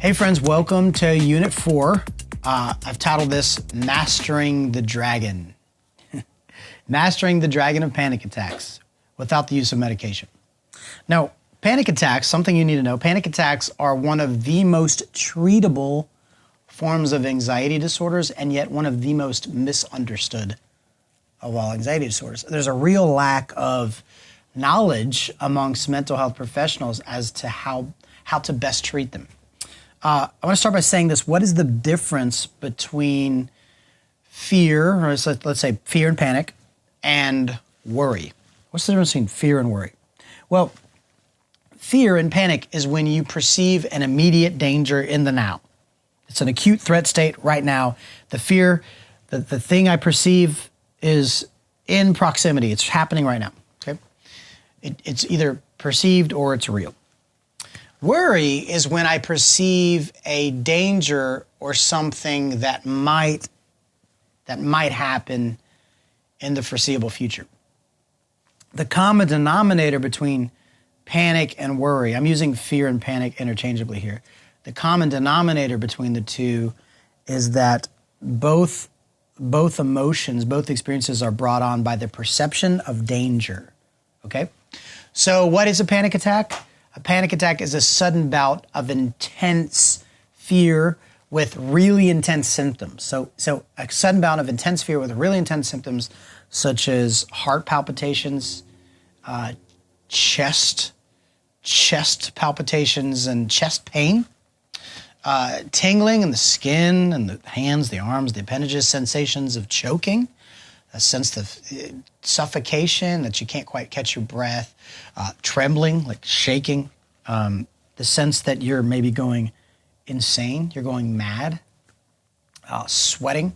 Hey friends, welcome to Unit 4. I've titled this Mastering the Dragon. Mastering the Dragon of Panic Attacks without the use of medication. Now, panic attacks, something you need to know, panic attacks are one of the most treatable forms of anxiety disorders and yet one of the most misunderstood of all anxiety disorders. There's a real lack of knowledge amongst mental health professionals as to how to best treat them. I want to start by saying this. What is the difference between fear, or let's say fear and panic, and worry? What's the difference between fear and worry? Well, fear and panic is when you perceive an immediate danger in the now. It's an acute threat state right now. The fear, the thing I perceive is in proximity. It's happening right now, okay? It's either perceived or it's real. Worry is when I perceive a danger or something that might happen in the foreseeable future. The common denominator between panic and worry, I'm using fear and panic interchangeably here. The common denominator between the two is that both emotions, both experiences are brought on by the perception of danger, okay? So what is a panic attack? A panic attack is a sudden bout of intense fear with really intense symptoms. So a sudden bout of intense fear with really intense symptoms such as heart palpitations, chest palpitations and chest pain, tingling in the skin and the hands, the arms, the appendages, sensations of choking, a sense of suffocation, that you can't quite catch your breath, trembling, like shaking, the sense that you're maybe going insane, you're going mad, sweating.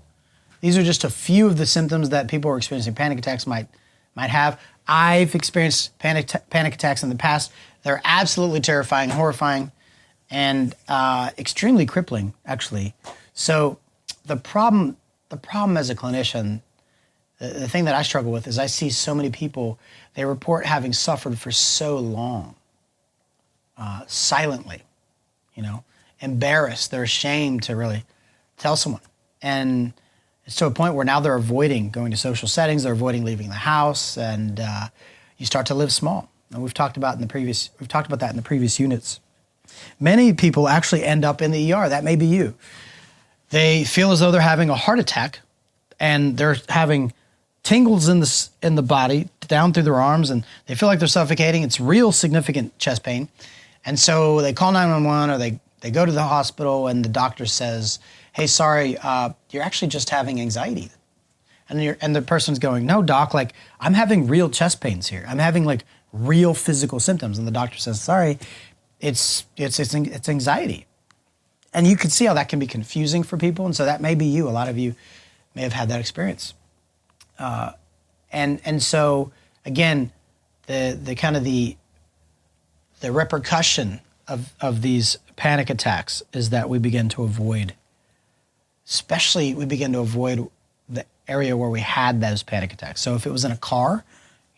These are just a few of the symptoms that people who are experiencing panic attacks might have. I've experienced panic attacks in the past. They're absolutely terrifying, horrifying, and extremely crippling, actually. So the problem as a clinician, the thing that I struggle with is I see so many people, they report having suffered for so long, silently, embarrassed. They're ashamed to really tell someone. And it's to a point where now they're avoiding going to social settings, they're avoiding leaving the house, and you start to live small. And we've talked about that in the previous units. Many people actually end up in the ER. That may be you. They feel as though they're having a heart attack, and they're having tingles in the body down through their arms, and they feel like they're suffocating. It's real significant chest pain. And so they call 911 or they go to the hospital, and the doctor says, hey, sorry, you're actually just having anxiety. And the person's going, no, doc, like I'm having real chest pains here. I'm having like real physical symptoms. And the doctor says, sorry, it's anxiety. And you can see how that can be confusing for people. And so that may be you. A lot of you may have had that experience. And so again, the repercussion of these panic attacks is that we begin to avoid, especially we begin to avoid the area where we had those panic attacks. So if it was in a car,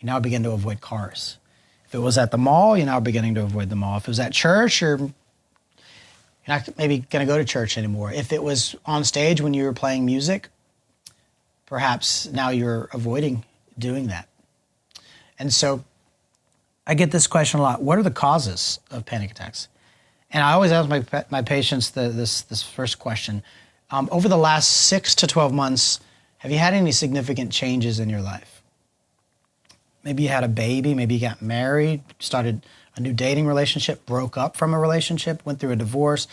you now begin to avoid cars. If it was at the mall, you're now beginning to avoid the mall. If it was at church, you're not maybe going to go to church anymore. If it was on stage when you were playing music, perhaps now you're avoiding doing that. And so I get this question a lot. What are the causes of panic attacks? And I always ask my patients this first question. Over the last 6 to 12 months, have you had any significant changes in your life? Maybe you had a baby, maybe you got married, started a new dating relationship, broke up from a relationship, went through a divorce,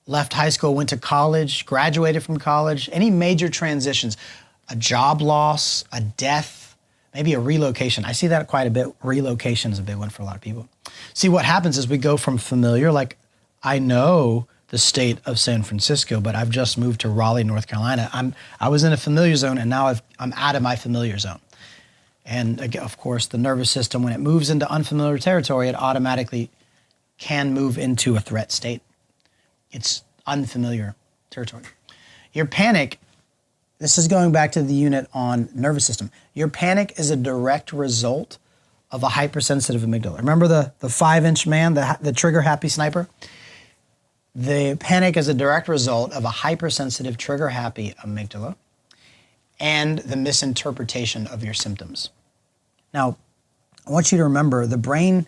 left high school, went to college, graduated from college, any major transitions, a job loss, a death, maybe a relocation. I see that quite a bit. Relocation is a big one for a lot of people. See, what happens is we go from familiar, like I know the state of San Francisco, but I've just moved to Raleigh, North Carolina. I was in a familiar zone, and now I'm out of my familiar zone. And again, of course, the nervous system, when it moves into unfamiliar territory, it automatically can move into a threat state. It's unfamiliar territory. Your panic, this is going back to the unit on nervous system. Your panic is a direct result of a hypersensitive amygdala. Remember the 5-inch man, the trigger happy sniper? The panic is a direct result of a hypersensitive, trigger-happy amygdala and the misinterpretation of your symptoms. Now, I want you to remember the brain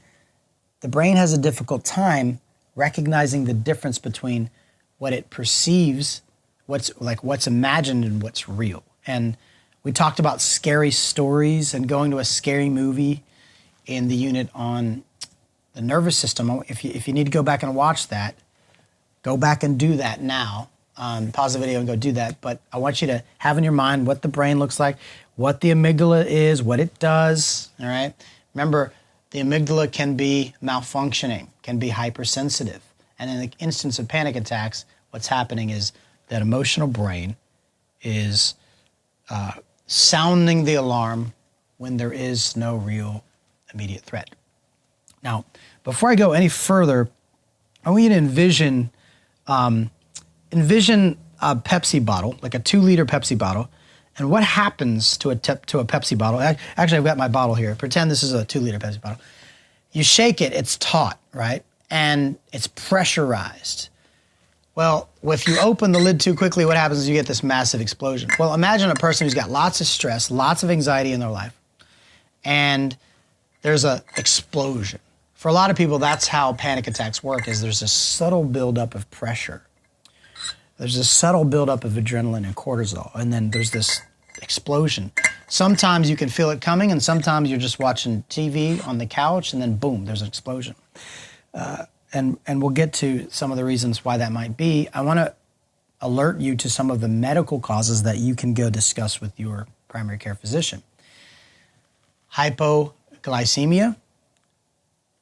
has a difficult time recognizing the difference between what it perceives, what's imagined and what's real. And we talked about scary stories and going to a scary movie in the unit on the nervous system. If you need to go back and watch that, go back and do that now. Pause the video and go do that. But I want you to have in your mind what the brain looks like, what the amygdala is, what it does, all right? Remember, the amygdala can be malfunctioning, can be hypersensitive. And in the instance of panic attacks, what's happening is that emotional brain is sounding the alarm when there is no real immediate threat. Now, before I go any further, I want you to envision a Pepsi bottle, like a 2-liter Pepsi bottle, and what happens to a Pepsi bottle. Actually, I've got my bottle here. Pretend this is a 2-liter Pepsi bottle. You shake it, it's taut, right? And it's pressurized. Well, if you open the lid too quickly, what happens is you get this massive explosion. Well, imagine a person who's got lots of stress, lots of anxiety in their life, and there's an explosion. For a lot of people, that's how panic attacks work, is there's a subtle buildup of pressure. There's a subtle buildup of adrenaline and cortisol, and then there's this explosion. Sometimes you can feel it coming, and sometimes you're just watching TV on the couch, and then boom, there's an explosion. And we'll get to some of the reasons why that might be. I want to alert you to some of the medical causes that you can go discuss with your primary care physician. Hypoglycemia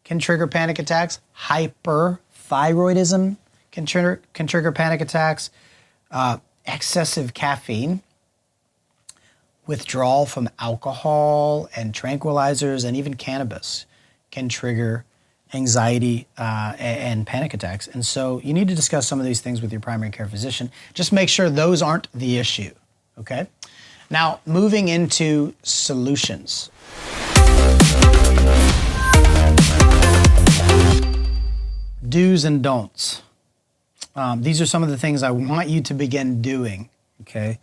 can trigger panic attacks. Hyperthyroidism can trigger panic attacks. Excessive caffeine, withdrawal from alcohol and tranquilizers and even cannabis can trigger anxiety and panic attacks. And so you need to discuss some of these things with your primary care physician. Just make sure those aren't the issue, okay? Now, moving into solutions. Do's and don'ts. These are some of the things I want you to begin doing, okay?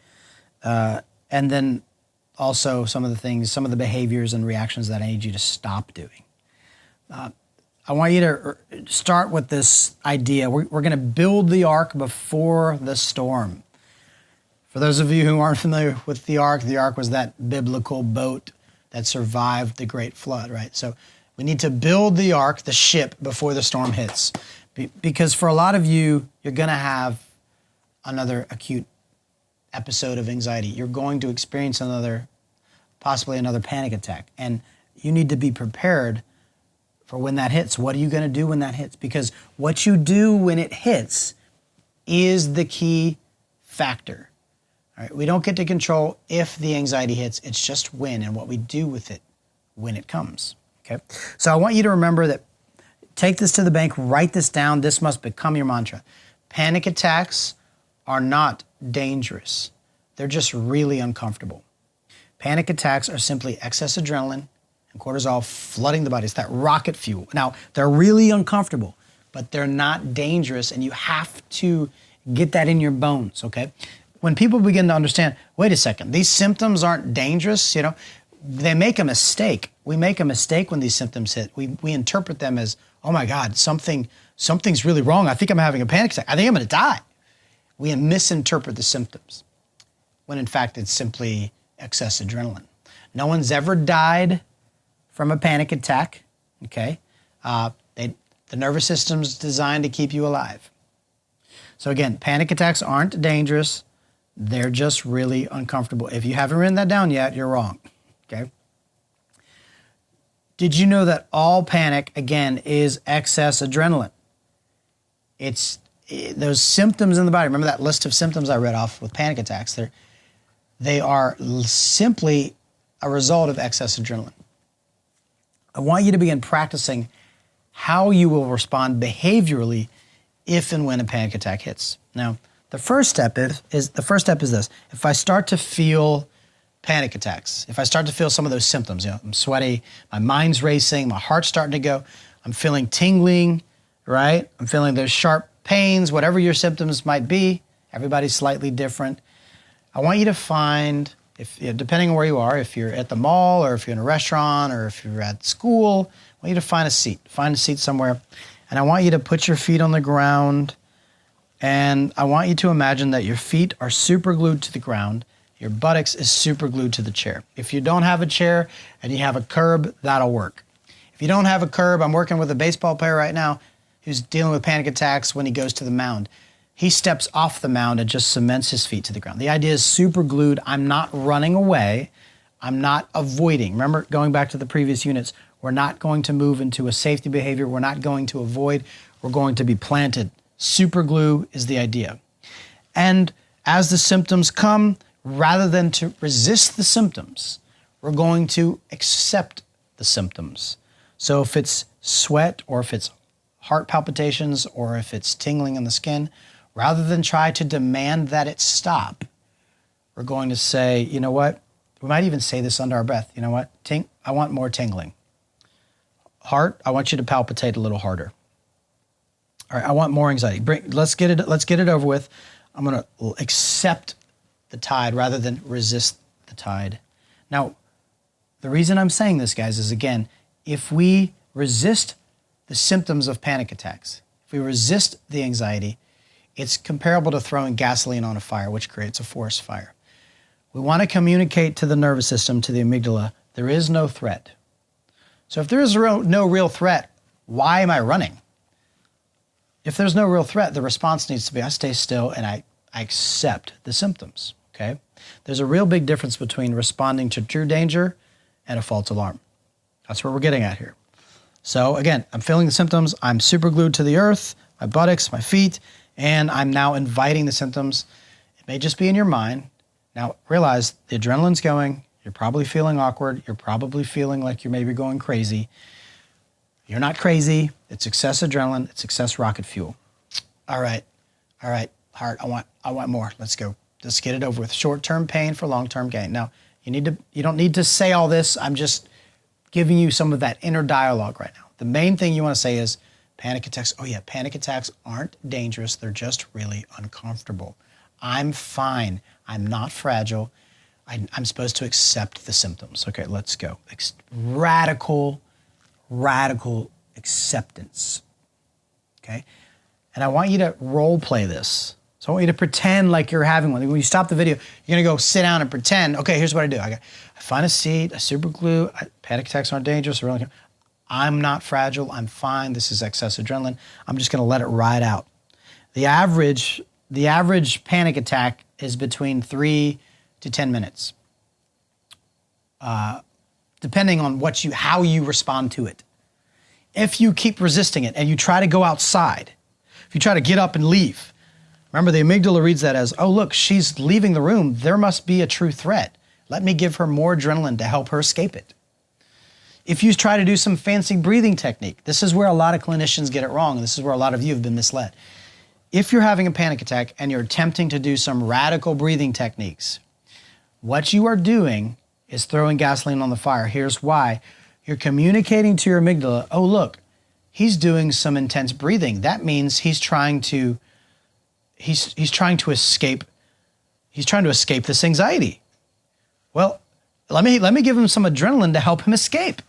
And then also some of the behaviors and reactions that I need you to stop doing. I want you to start with this idea. We're going to build the ark before the storm. For those of you who aren't familiar with the ark was that biblical boat that survived the great flood, right? So we need to build the ark, the ship, before the storm hits. Because for a lot of you, you're going to have another acute episode of anxiety. You're going to experience possibly another panic attack. And you need to be prepared for when that hits. What are you going to do when that hits? Because what you do when it hits is the key factor. All right? We don't get to control if the anxiety hits. It's just when and what we do with it when it comes. Okay? So I want you to remember that. Take this to the bank. Write this down. This must become your mantra. Panic attacks are not dangerous. They're just really uncomfortable. Panic attacks are simply excess adrenaline and cortisol flooding the body. It's that rocket fuel. Now, they're really uncomfortable, but they're not dangerous, and you have to get that in your bones, okay? When people begin to understand, wait a second, these symptoms aren't dangerous, they make a mistake. We make a mistake when these symptoms hit. We interpret them as, oh my God, something's really wrong. I think I'm having a panic attack. I think I'm going to die. We misinterpret the symptoms when in fact it's simply excess adrenaline. No one's ever died from a panic attack, okay? The nervous system's designed to keep you alive. So again, panic attacks aren't dangerous. They're just really uncomfortable. If you haven't written that down yet, you're wrong, okay? Did you know that all panic, again, is excess adrenaline? It's those symptoms in the body. Remember that list of symptoms I read off with panic attacks? They are simply a result of excess adrenaline. I want you to begin practicing how you will respond behaviorally if and when a panic attack hits. Now, the first step is this. If I start to feel panic attacks, if I start to feel some of those symptoms, I'm sweaty, my mind's racing, my heart's starting to go, I'm feeling tingling, right? I'm feeling those sharp pains, whatever your symptoms might be, everybody's slightly different. I want you to find, depending on where you are, if you're at the mall or if you're in a restaurant or if you're at school, I want you to find a seat. Find a seat somewhere. And I want you to put your feet on the ground. And I want you to imagine that your feet are super glued to the ground. Your buttocks is super glued to the chair. If you don't have a chair and you have a curb, that'll work. If you don't have a curb, I'm working with a baseball player right now who's dealing with panic attacks when he goes to the mound. He steps off the mound and just cements his feet to the ground. The idea is super glued. I'm not running away. I'm not avoiding. Remember, going back to the previous units, we're not going to move into a safety behavior. We're not going to avoid. We're going to be planted. Super glue is the idea. And as the symptoms come, rather than to resist the symptoms, we're going to accept the symptoms. So if it's sweat or if it's heart palpitations or if it's tingling in the skin, rather than try to demand that it stop, we're going to say, you know what? We might even say this under our breath. You know what? I want more tingling. Heart, I want you to palpitate a little harder. All right, I want more anxiety. Let's get it over with. I'm going to accept the tide rather than resist the tide. Now, the reason I'm saying this, guys, is again, if we resist the symptoms of panic attacks, if we resist the anxiety, it's comparable to throwing gasoline on a fire, which creates a forest fire. We want to communicate to the nervous system, to the amygdala, there is no threat. So if there is no real threat, why am I running? If there's no real threat, the response needs to be, I stay still and I accept the symptoms, okay? There's a real big difference between responding to true danger and a false alarm. That's what we're getting at here. So again, I'm feeling the symptoms. I'm super glued to the earth, my buttocks, my feet, and I'm now inviting the symptoms. It may just be in your mind. Now realize the adrenaline's going. You're probably feeling awkward. You're probably feeling like you're maybe going crazy. You're not crazy. It's excess adrenaline. It's excess rocket fuel. All right, heart, I want more. Let's go. Let's get it over with. Short-term pain for long-term gain. Now, you don't need to say all this. I'm just giving you some of that inner dialogue right now. The main thing you want to say is panic attacks. Oh yeah, panic attacks aren't dangerous. They're just really uncomfortable. I'm fine. I'm not fragile. I'm supposed to accept the symptoms. Okay, let's go. Radical acceptance. Okay? And I want you to role play this. So I want you to pretend like you're having one. When you stop the video, you're going to go sit down and pretend, okay, here's what I do. I find a seat, I super glue, panic attacks aren't dangerous. I'm not fragile, I'm fine, this is excess adrenaline. I'm just going to let it ride out. The average panic attack is between 3 to 10 minutes, depending on how you respond to it. If you keep resisting it and you try to go outside, if you try to get up and leave, remember the amygdala reads that as, oh look, she's leaving the room, there must be a true threat. Let me give her more adrenaline to help her escape it. If you try to do some fancy breathing technique, this is where a lot of clinicians get it wrong, and this is where a lot of you have been misled. If you're having a panic attack and you're attempting to do some radical breathing techniques, what you are doing is throwing gasoline on the fire. Here's why. You're communicating to your amygdala, oh look, he's doing some intense breathing. That means he's trying to escape this anxiety. Well, let me give him some adrenaline to help him escape.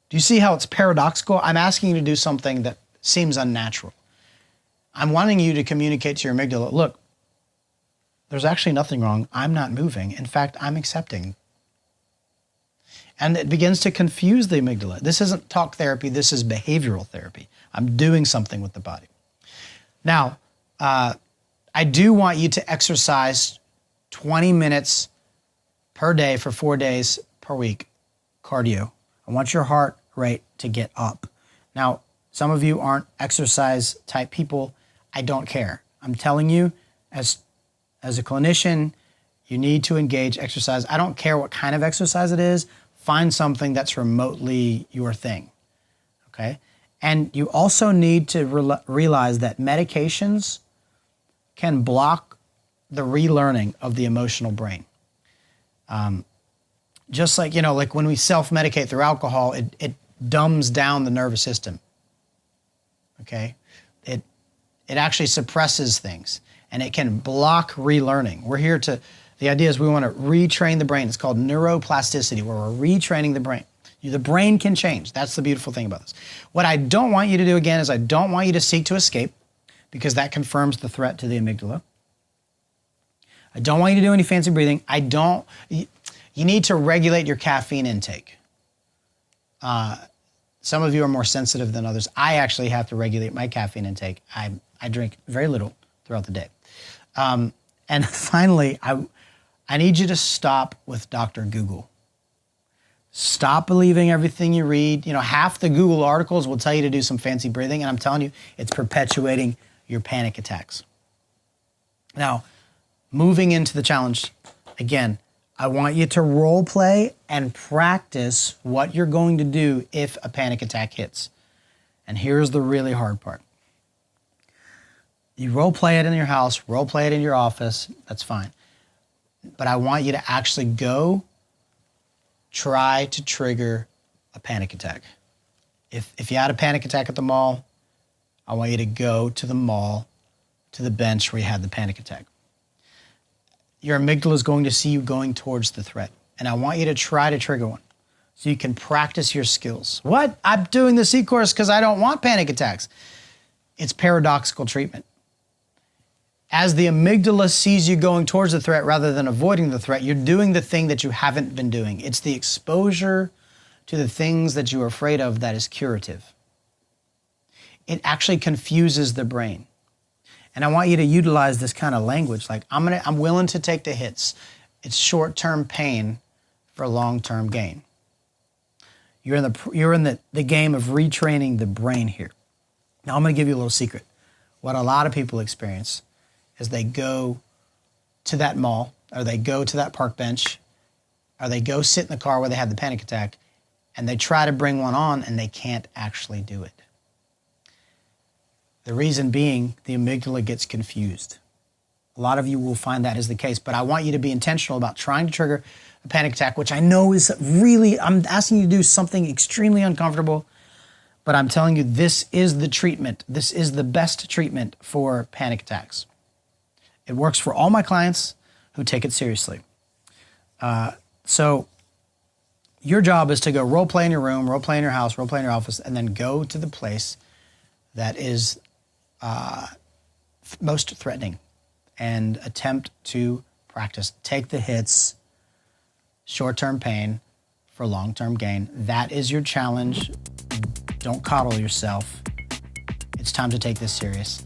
Do you see how it's paradoxical? I'm asking you to do something that seems unnatural. I'm wanting you to communicate to your amygdala, look, there's actually nothing wrong. I'm not moving. In fact, I'm accepting. And it begins to confuse the amygdala. This isn't talk therapy. This is behavioral therapy. I'm doing something with the body. Now, I do want you to exercise 20 minutes per day for 4 days per week, cardio. I want your heart rate to get up. Now, some of you aren't exercise type people. I don't care. I'm telling you, as a clinician, you need to engage exercise. I don't care what kind of exercise it is. Find something that's remotely your thing, okay? And you also need to realize that medications can block the relearning of the emotional brain. Just like, like when we self-medicate through alcohol, it dumbs down the nervous system, okay? It actually suppresses things, and it can block relearning. The idea is we want to retrain the brain. It's called neuroplasticity, where we're retraining the brain. The brain can change. That's the beautiful thing about this. What I don't want you to do, again, is I don't want you to seek to escape, because that confirms the threat to the amygdala. I don't want you to do any fancy breathing. You need to regulate your caffeine intake. Some of you are more sensitive than others. I actually have to regulate my caffeine intake. I drink very little throughout the day. And finally, I need you to stop with Dr. Google. Stop believing everything you read. Half the Google articles will tell you to do some fancy breathing, and I'm telling you, it's perpetuating your panic attacks. Now, moving into the challenge, again, I want you to role play and practice what you're going to do if a panic attack hits. And here's the really hard part. You role play it in your house, role play it in your office, that's fine. But I want you to actually go try to trigger a panic attack. If you had a panic attack at the mall, I want you to go to the mall, to the bench where you had the panic attack. Your amygdala is going to see you going towards the threat. And I want you to try to trigger one so you can practice your skills. What? I'm doing the C-course because I don't want panic attacks. It's paradoxical treatment. As the amygdala sees you going towards the threat rather than avoiding the threat, you're doing the thing that you haven't been doing. It's the exposure to the things that you are afraid of that is curative. It actually confuses the brain. And I want you to utilize this kind of language, like I'm willing to take the hits. It's short-term pain for long-term gain. You're in the game of retraining the brain here. Now I'm going to give you a little secret. What a lot of people experience is they go to that mall, or they go to that park bench, or they go sit in the car where they had the panic attack, and they try to bring one on, and they can't actually do it. The reason being, the amygdala gets confused. A lot of you will find that is the case, but I want you to be intentional about trying to trigger a panic attack, which I know is really, I'm asking you to do something extremely uncomfortable, but I'm telling you, this is the treatment. This is the best treatment for panic attacks. It works for all my clients who take it seriously. So your job is to go role play in your room, role play in your house, role play in your office, and then go to the place that is most threatening and attempt to practice. Take the hits, short-term pain for long-term gain. That is your challenge. Don't coddle yourself. It's time to take this serious.